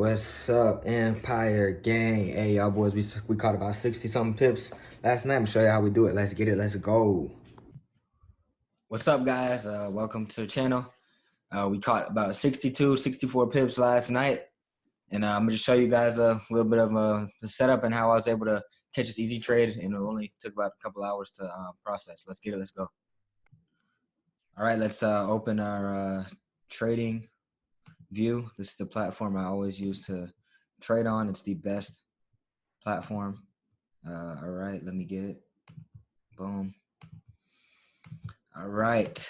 What's up, Empire Gang? Hey, y'all boys, we caught about 60-something pips last night. I'm show you how we do it. Let's get it. Let's go. What's up, guys? Welcome to the channel. We caught about 62, 64 pips last night. And I'm going to show you guys a little bit of the setup and how I was able to catch this easy trade. And it only took about a couple hours to process. Let's get it. Let's go. All right, let's open our trading view. This is the platform I always use to trade on. It's the best platform. All right, let me get it. Boom. All right.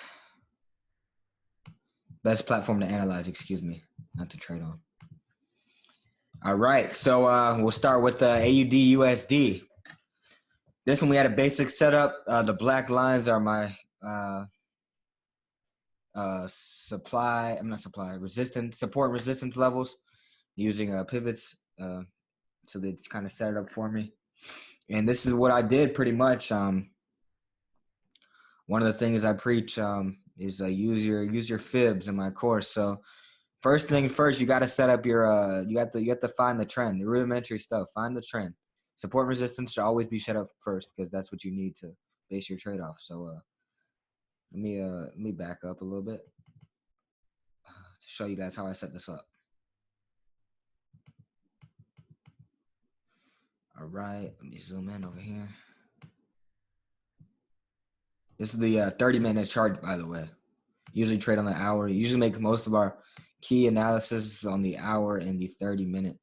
Best platform to analyze, excuse me, not to trade on. All right, so we'll start with the AUD USD. This one we had a basic setup. The black lines are my support and resistance levels using pivots. So they kind of set it up for me. And this is what I did pretty much. One of the things I preach is use your fibs in my course. So first thing first, you got to set up your you have to find the trend, the rudimentary stuff. Find the trend. Support and resistance should always be set up first because that's what you need to base your trade off. So let me back up a little bit to show you guys how I set this up. All right, let me zoom in over here. This is the 30-minute chart, by the way. Usually trade on the hour. Usually make most of our key analysis on the hour and the 30-minute.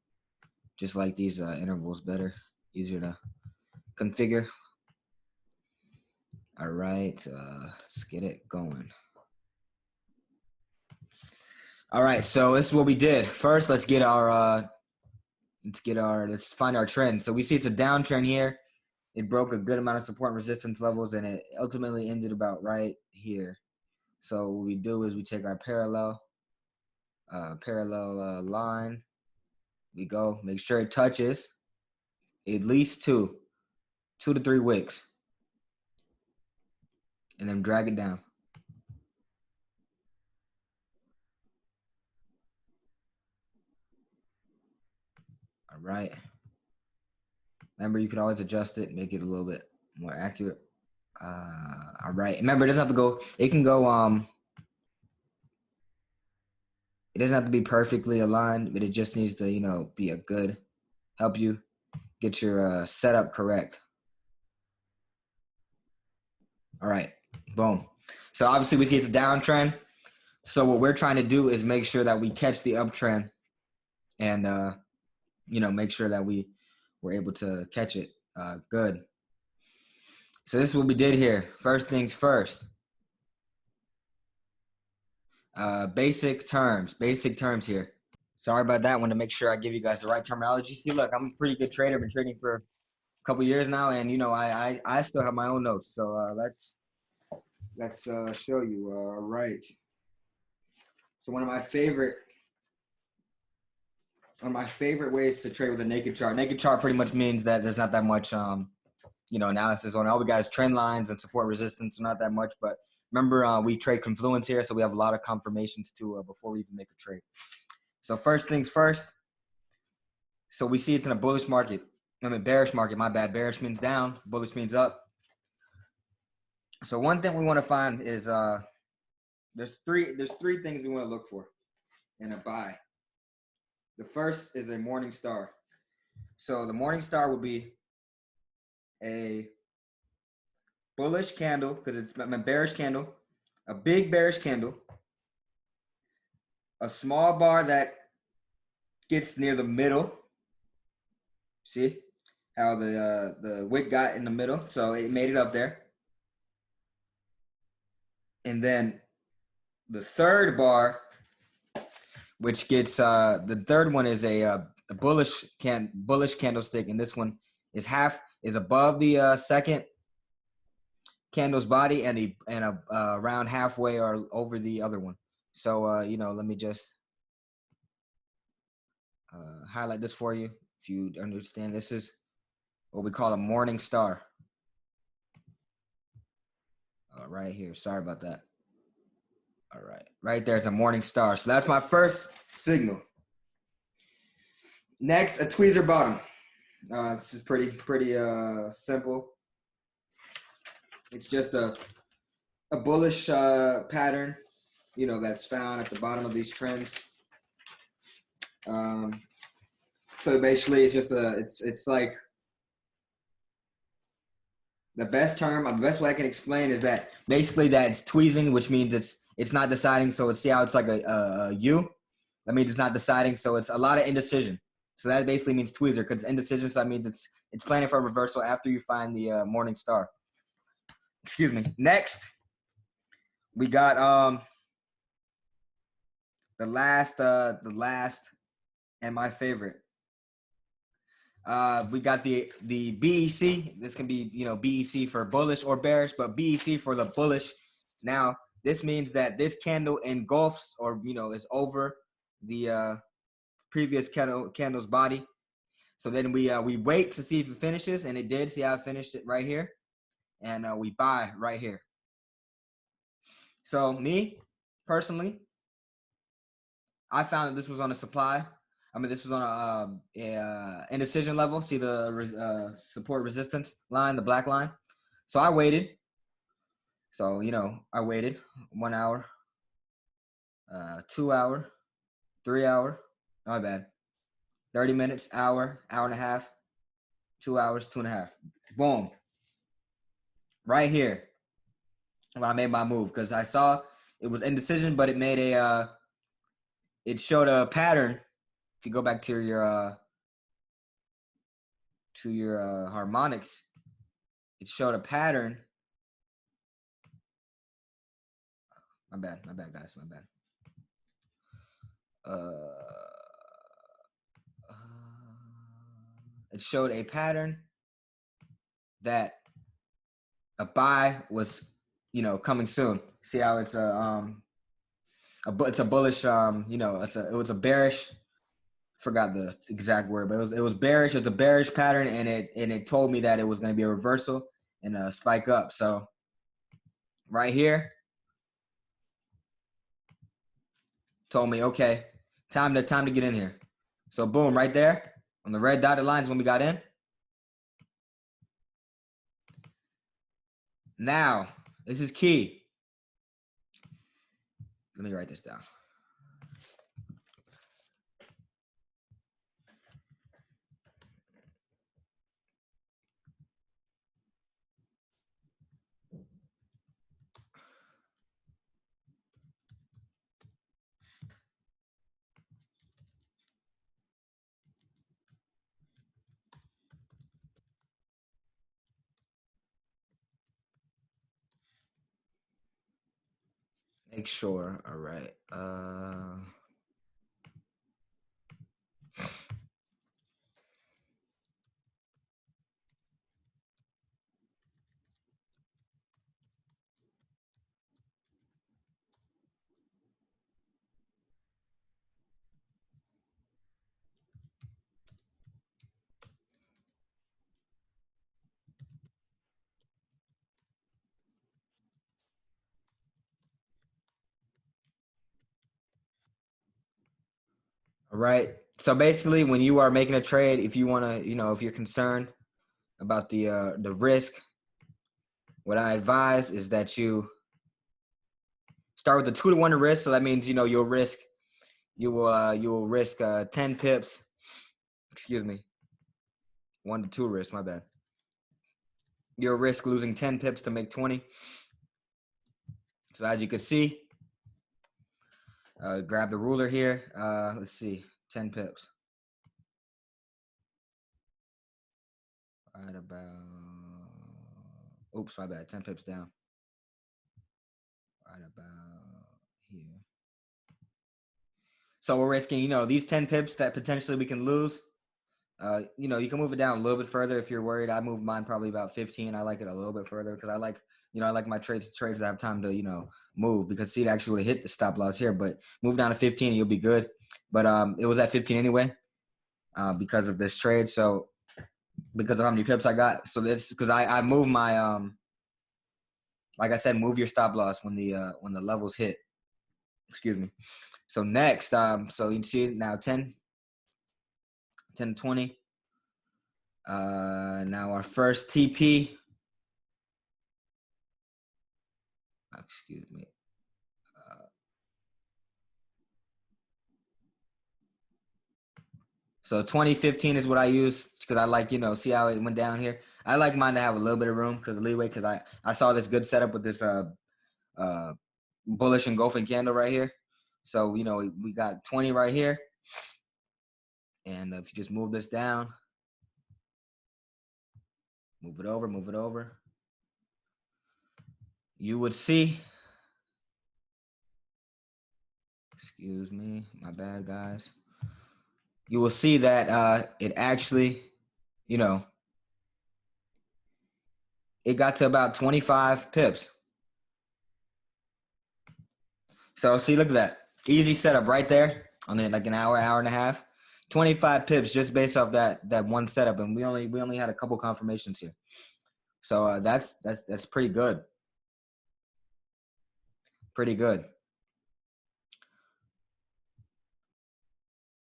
Just like these intervals better, easier to configure. All right, let's get it going. All right, so this is what we did. First, let's find our trend. So we see it's a downtrend here. It broke a good amount of support and resistance levels, and it ultimately ended about right here. So what we do is we take our parallel line. We go, make sure it touches at least two to 3 wicks, and then drag it down. All right. Remember, you can always adjust it, make it a little bit more accurate. All right. Remember, it doesn't have to go. It can go. It doesn't have to be perfectly aligned, but it just needs to, be help you get your setup correct. All right. Boom. So obviously, we see it's a downtrend. So what we're trying to do is make sure that we catch the uptrend, and make sure that we're able to catch it good. So this is what we did here. First things first. Basic terms here. Sorry about that. I want to make sure I give you guys the right terminology. See, look, I'm a pretty good trader. Been trading for a couple years now, and I still have my own notes. So let's show you. All right. So one of my favorite ways to trade with a naked chart. Naked chart pretty much means that there's not that much analysis on it. All we got is trend lines and support resistance. Not that much, but remember, we trade confluence here, so we have a lot of confirmations too before we even make a trade. So first things first. So we see it's in a bullish market. Bearish market. My bad. Bearish means down. Bullish means up. So one thing we want to find is there's three things we want to look for in a buy. The first is a morning star. So the morning star will be a bullish candle because it's a bearish candle, a big bearish candle, a small bar that gets near the middle. See how the wick got in the middle, so it made it up there. And then the third bar, which gets the third one is a bullish candlestick, and this one is above the second candle's body and around halfway or over the other one. So let me just highlight this for you if you understand. This is what we call a morning star. Right here. Sorry about that. All right. Right there is a morning star. So that's my first signal. Next, a tweezer bottom. This is pretty simple. It's just a bullish pattern, that's found at the bottom of these trends. So basically, it's just it's like the best way I can explain is that basically that it's tweezing, which means it's not deciding. So see how it's like a U? That means it's not deciding. So it's a lot of indecision. So that basically means tweezer because it's indecision. So that means it's planning for a reversal after you find the morning star. Excuse me. Next, we got the last and my favorite. We got the BEC. This can be BEC for bullish or bearish, but BEC for the bullish. Now this means that this candle engulfs or is over the previous candle's body. So then we wait to see if it finishes, and it did. See how it finished it right here, and we buy right here. So me personally, I found that this was on a supply. I mean, this was on a indecision level. See the support resistance line, the black line. So I waited. So, I waited 1 hour, 2 hour, 3 hour. My bad. 30 minutes, hour, hour and a half, 2 hours, 2.5. Boom. Right here. When I made my move because I saw it was indecision, but it made it showed a pattern. If you go back to your harmonics, it showed a pattern. My bad, guys. My bad. It showed a pattern that a buy was, coming soon. See how it's it's a bullish, it was a bearish. Forgot the exact word, but it was bearish. It was a bearish pattern, and it told me that it was going to be a reversal and a spike up. So right here told me, okay, time to get in here. So boom, right there on the red dotted lines when we got in. Now, this is key. Let me write this down. Make sure. All right. All right. So basically, when you are making a trade, if you want to, if you're concerned about the risk, what I advise is that you start with a 2-to-1 risk. So that means you will risk 10 pips. Excuse me. 1 to 2 risk. My bad. You'll risk losing 10 pips to make 20. So as you can see, grab the ruler here. Let's see, 10 pips. Right about, oops, my bad, 10 pips down. Right about here. So we're risking, these 10 pips that potentially we can lose. You can move it down a little bit further if you're worried. I move mine probably about 15. I like it a little bit further because I like my trades that have time to, move, because see, it actually would have hit the stop loss here, but move down to 15 and you'll be good. But it was at 15 anyway because of this trade. So because of how many pips I got. So that's because I move my, like I said, move your stop loss when the levels hit. Excuse me. So next, so you can see now 10 10 to 20. Now our first TP. Excuse me. So 2015 is what I use because I like, see how it went down here. I like mine to have a little bit of room because of leeway because I saw this good setup with this bullish engulfing candle right here. So, we got 20 right here. And if you just move this down, move it over, you would see, excuse me, my bad, guys. You will see that it actually, it got to about 25 pips. So see, look at that. Easy setup right there on it, like an hour and a half. 25 pips just based off that one setup, and we only had a couple confirmations here. So that's pretty good. Pretty good.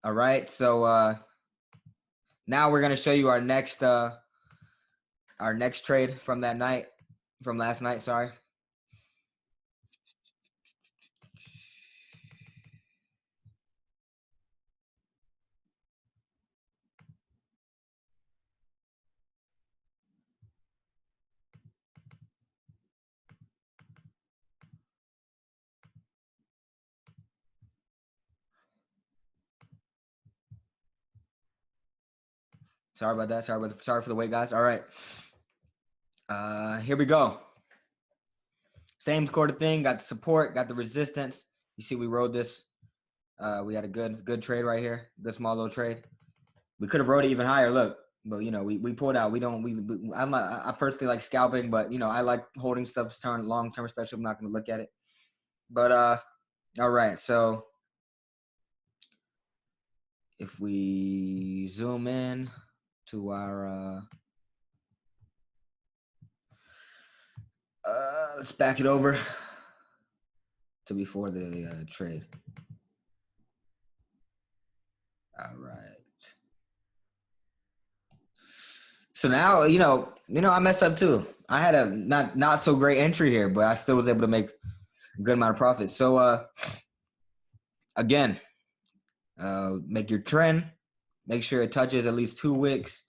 All right, so now we're gonna show you our next trade from last night. Sorry. Sorry about that. Sorry for the wait, guys. All right. Here we go. Same sort of thing. Got the support, got the resistance. You see, we rode this. We had a good trade right here. Good small little trade. We could have rode it even higher. Look, but we pulled out. I personally like scalping, but I like holding stuff long term, especially if I'm not going to look at it. But all right. So if we zoom in to our let's back it over to before the trade. All right. So now, I messed up too. I had a not so great entry here, but I still was able to make a good amount of profit. So again, make your trend. Make sure it touches at least 2 wicks.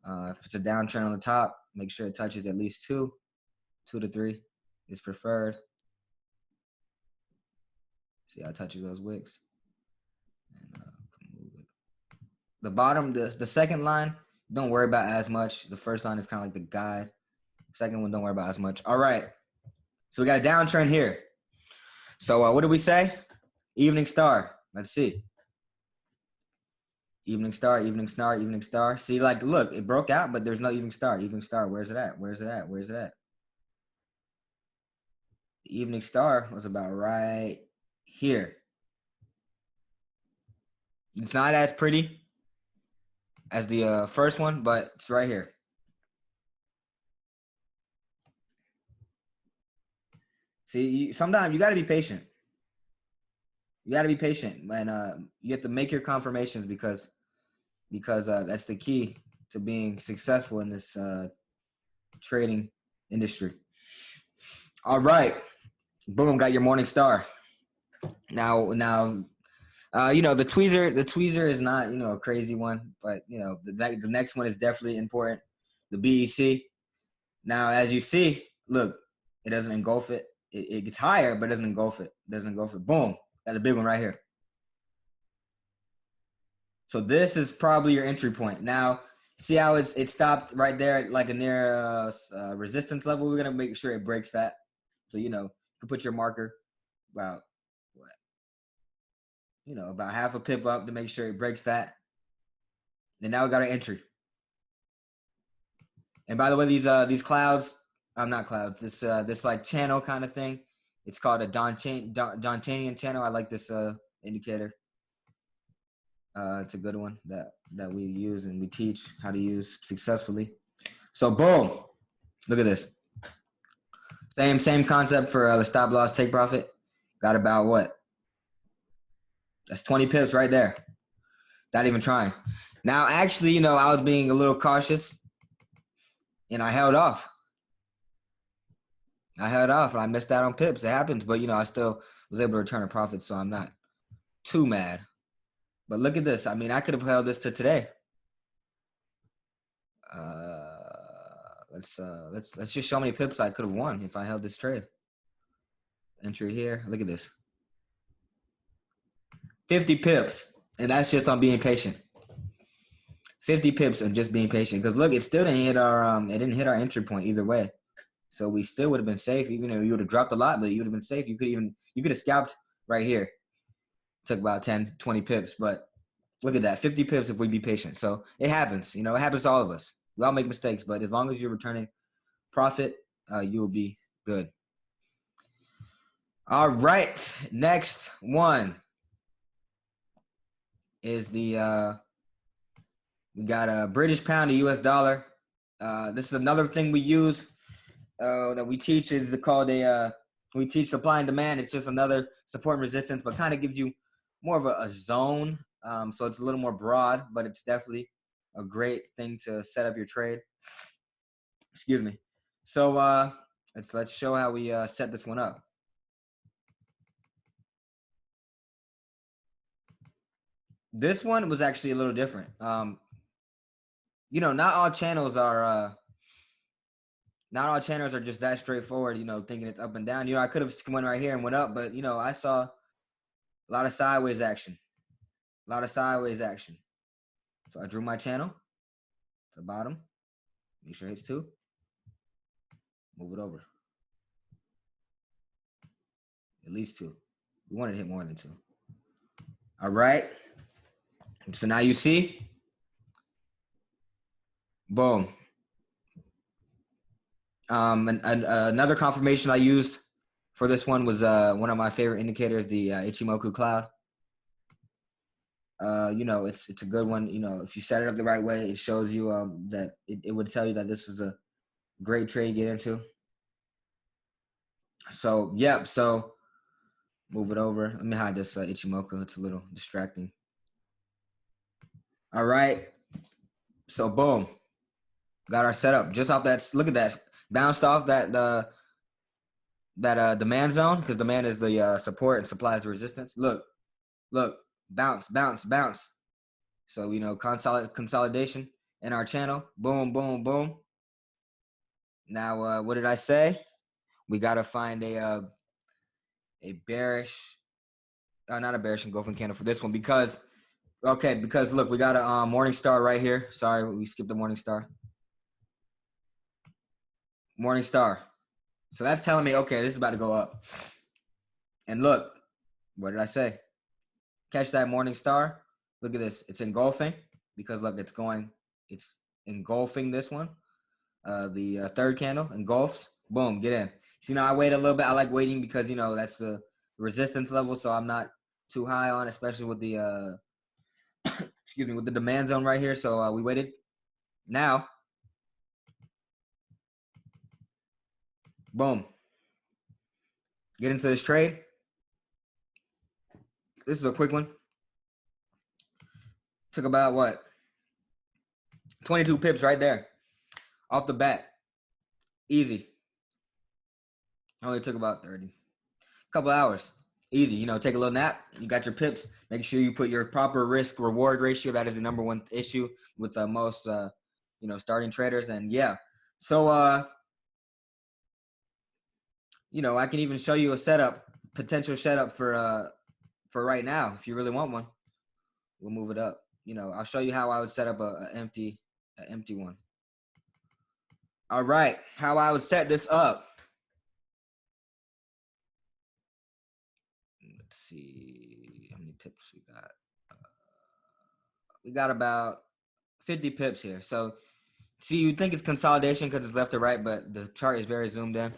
If it's a downtrend on the top, make sure it touches at least 2 to 3 is preferred. See how it touches those wicks. And move it. The bottom, the second line, don't worry about as much. The first line is kind of like the guide. Second one, don't worry about as much. All right. So we got a downtrend here. So what did we say? Evening star. Let's see. Evening star, evening star, evening star. See, look, it broke out, but there's no evening star. Evening star, where's it at? Where's it at? Where's it at? The evening star was about right here. It's not as pretty as the first one, but it's right here. See, sometimes you got to be patient. You got to be patient, and you have to make your confirmations because that's the key to being successful in this trading industry. All right, boom, got your morning star. Now, the tweezer is not a crazy one, but the next one is definitely important. The BEC. Now, as you see, look, it doesn't engulf it. It gets higher, but it doesn't engulf it. Boom. Got a big one right here. So this is probably your entry point. Now, see how it stopped right there, like a near resistance level. We're gonna make sure it breaks that. So you can put your marker about about half a pip up to make sure it breaks that. And now we got our entry. And by the way, these clouds, I'm not clouds. This like channel kind of thing. It's called a Donchanian channel. I like this indicator. It's a good one that we use and we teach how to use successfully. So boom, look at this. Same concept for the stop loss take profit. Got about what? That's 20 pips right there. Not even trying. Now, actually, you know, I was being a little cautious, and I held off. And I missed out on pips. It happens, but you know, I still was able to return a profit, so I'm not too mad. But look at this. I mean, I could have held this to today. Let's just show how many pips I could have won if I held this trade. Entry here. Look at this. 50 pips, and that's just on being patient. 50 pips and just being patient. Because look, it still didn't hit our it didn't hit our entry point either way. So we still would have been safe, even though you would have dropped a lot, but you would have been safe. You could have scalped right here. Took about 10, 20 pips, but look at that, 50 pips if we be patient. So it happens, you know, it happens to all of us. We all make mistakes, but as long as you're returning profit, you will be good. All right, next one is the we got a British pound to US dollar. This is another thing we use that we teach is called we teach supply and demand. It's just another support and resistance, but kind of gives you more of a zone. So it's a little more broad, but it's definitely a great thing to set up your trade. Excuse me. So let's show how we set this one up. This one was actually a little different. You know, not all channels are just that straightforward, you know, thinking it's up and down. You know, I could have went right here and went up, but you know, I saw a lot of sideways action. So I drew my channel to the bottom. Make sure it hits 2. Move it over. At least 2. We want to hit more than 2. All right. So now you see. Boom. Another confirmation I used for this one was one of my favorite indicators, the Ichimoku cloud. You know, it's a good one. You know, if you set it up the right way, it shows you that it would tell you that this is a great trade to get into. So, yep. So, move it over. Let me hide this Ichimoku. It's a little distracting. All right. So, boom. Got our setup just off that. Look at that. Bounced off that demand zone because demand is the support and supply is the resistance. Look. Bounce. So, you know, consolidation in our channel. Boom, boom, boom. Now, what did I say? We got to find a bearish, not a bearish engulfing candle for this one because look, we got a morning star right here. Sorry, we skipped the morning star. Morning star. So that's telling me, okay, this is about to go up. And look, what did I say? Catch that morning star. Look at this. It's engulfing because look, it's engulfing this one. The third candle engulfs. Boom, get in. So, you know, I wait a little bit. I like waiting because, you know, that's the resistance level. So I'm not too high on, especially with the, excuse me, with the demand zone right here. So we waited. Now, boom. Get into this trade. This is a quick one. Took about what? 22 pips right there. Off the bat. Easy. Only took about 30. Couple hours. Easy. You know, take a little nap. You got your pips. Make sure you put your proper risk reward ratio. That is the number one issue with most you know, starting traders. And yeah. So you know, I can even show you a setup, potential setup for right now if you really want one. We'll move it up. You know, I'll show you how I would set up an empty one. All right, how I would set this up. Let's see how many pips we got. We got about 50 pips here. So, see, you think it's consolidation because it's left to right, but the chart is very zoomed in.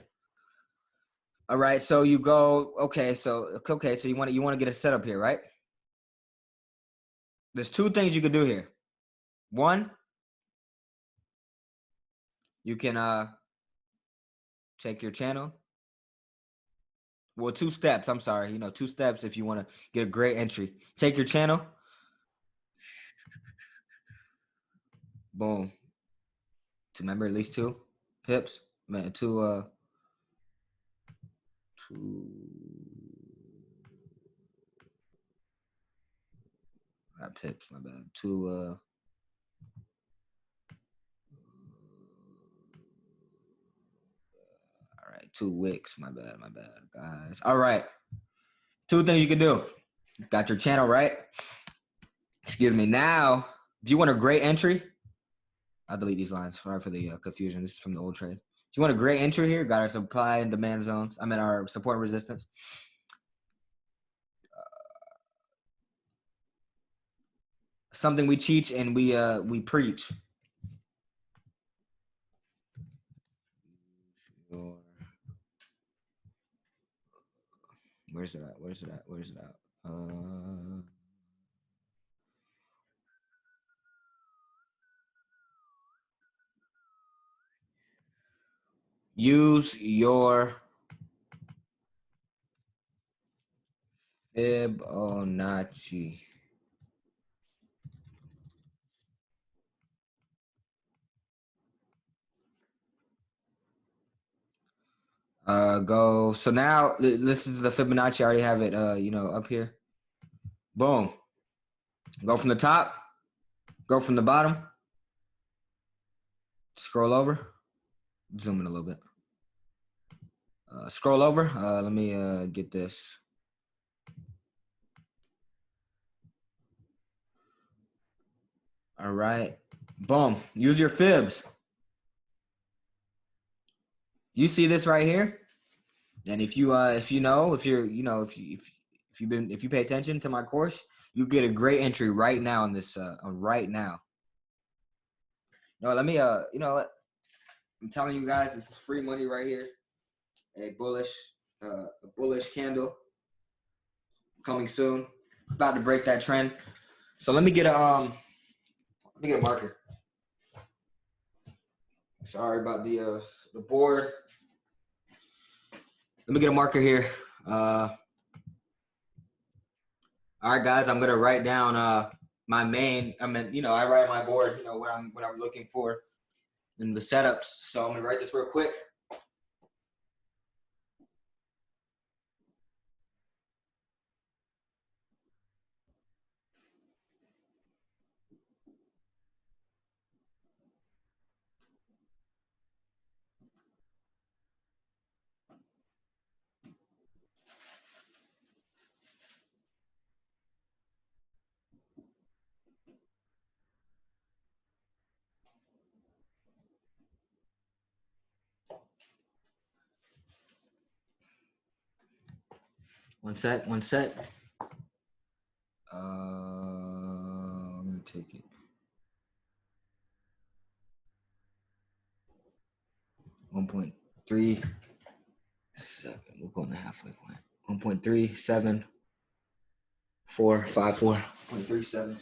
All right, so you go. Okay, so you want to get a setup here, right? There's 2 things you could do here. One, you can check your channel. Well, 2 steps. I'm sorry. You know, 2 steps if you want to get a great entry. Take your channel. Boom. To remember at least 2 pips. Man, two not pips, my bad. All right, 2 wicks, my bad, guys. All right. 2 things you can do. Got your channel right. Excuse me. Now, if you want a great entry, I'll delete these lines. Sorry for the confusion. This is from the old trade. If you want a great entry here, got our supply and demand zones. I mean, our support and resistance. Something we teach and we preach. Where's it at? Use your Fibonacci. Go. So now this is the Fibonacci. I already have it. Up here. Boom. Go from the top. Go from the bottom. Scroll over. Zoom in a little bit. Scroll over. Let me get this. All right. Boom. Use your fibs. You see this right here? And if you pay attention to my course, you get a great entry right now on this right now. Let me I'm telling you guys, this is free money right here. A bullish candle coming soon. About to break that trend. So let me get a marker. Sorry about the board. Let me get a marker here. All right, guys, I'm gonna write down my main. I write my board. What I'm looking for in the setups. So I'm gonna write this real quick. One sec. I'm gonna take it. 1.37. We're going the halfway point. 1.37454. 1.37. 1.37.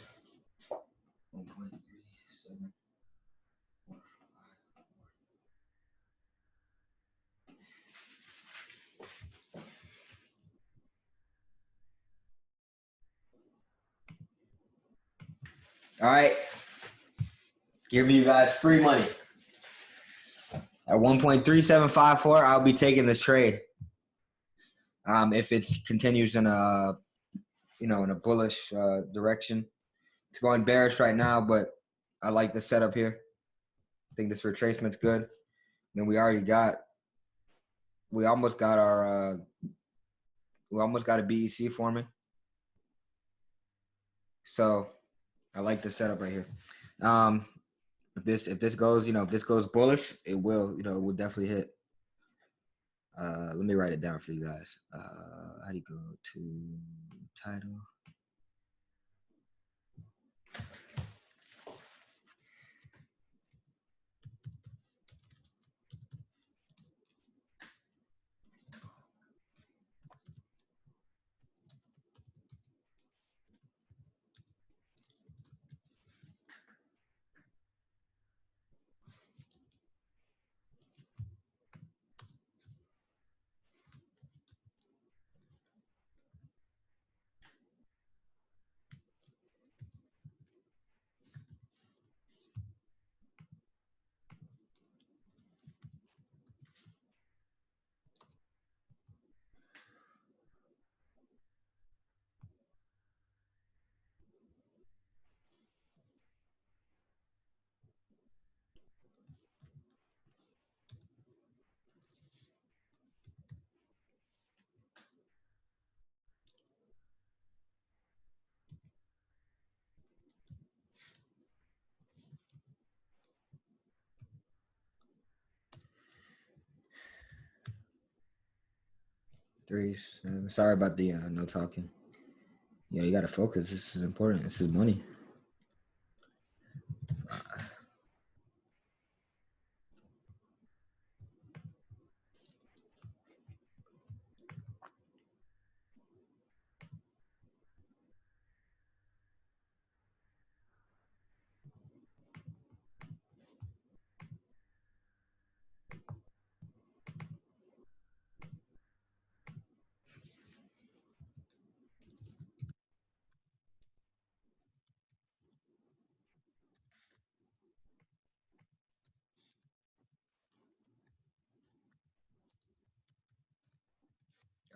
All right. Giving you guys free money. At 1.3754, I'll be taking this trade. If it continues in a bullish direction. It's going bearish right now, but I like the setup here. I think this retracement's good. I mean, we almost got a BEC forming. So I like the setup right here. If this goes bullish, it will definitely hit. Let me write it down for you guys. How do you go to title? 3.37. Sorry about the no talking. Yeah, you gotta focus. This is important. This is money.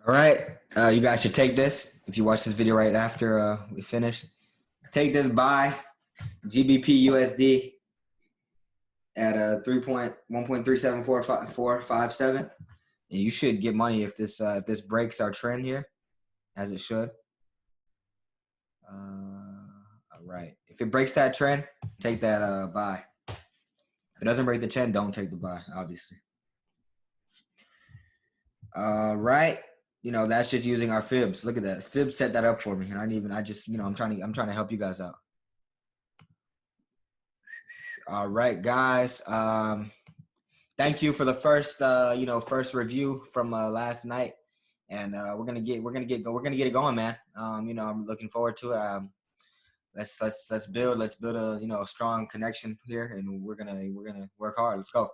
All right, you guys should take this. If you watch this video right after we finish, take this buy GBP USD at 1.3745457, and you should get money if this breaks our trend here, as it should. All right, if it breaks that trend, take that buy. If it doesn't break the trend, don't take the buy, obviously. All right. You know, that's just using our fibs. Look at that. Fibs set that up for me. And I'm trying to help you guys out. All right, guys. Thank you for the first review from last night. And we're gonna get it going, man. I'm looking forward to it. Let's build a strong connection here, and we're gonna work hard. Let's go.